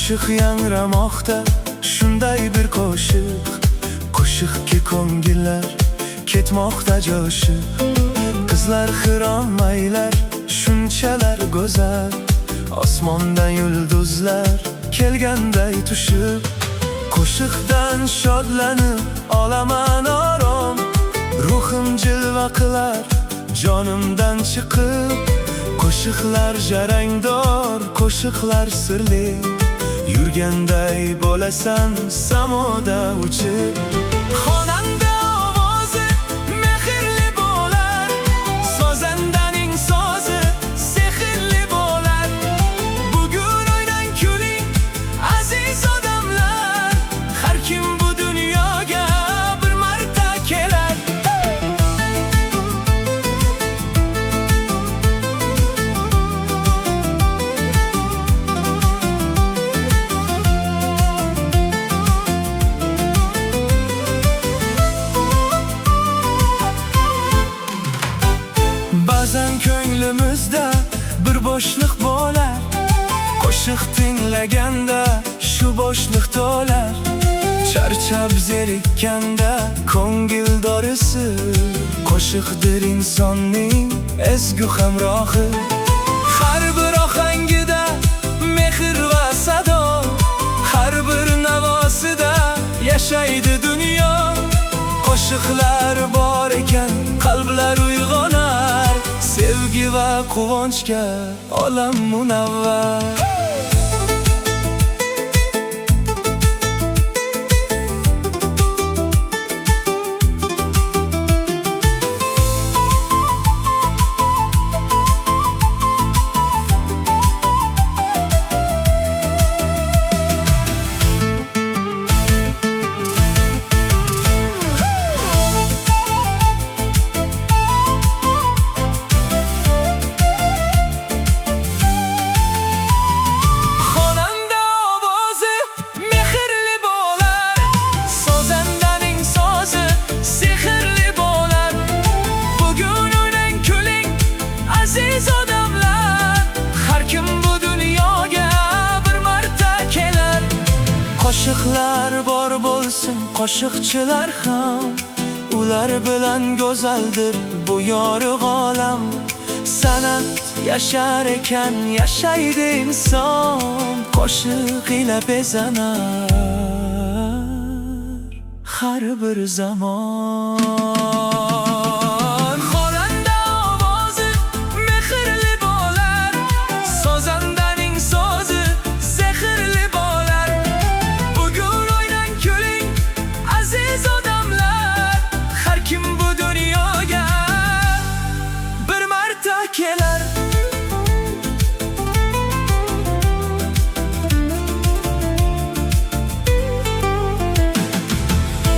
Qo'shiq yangramoqda shunday bir qo'shiqki ko'ngillar ketmoqda jo'shib. Qizlar xiromaylar shunchalar go'zal, osmondan yulduzlar kelganday tushib. Qo'shiqdan shodlanib olaman orom, ruhim jilva qilar jonimdan chiqib. Qo'shiqlar jarangdor, qo'shiqlar sirli, yurganday bo'lasan samoda uchib. Xonanda ovozi mehrli bo'lar, sozandaning sozi sehrli bo'lar. Bugun o'ynang kuling aziz odamlar, har kim bu dunyoga bir marta kelar. Ba'zan ko'nglimizda bir bo'shliq bo'lar, qo'shiq tinglaganda shu bo'shliq to'lar. Charchab zerikkanda ko'ngil dorisi, qo'shiqdir insonning ezgu hamrohi. Har bir ohangida mehr va sado, har bir navosida yashaydi dunyo. Qo'shiqlar bor ekan qalblar uyg'onar, sevgi va quvonchga olam munavvar. Qo'shiqlar bor bo'lsin, qo'shiqchilar ham, ular bilan go'zaldir bu yorug' olam. San'at yashar ekan yashaydi inson, qo'shiq ila bezanar har bir zamon.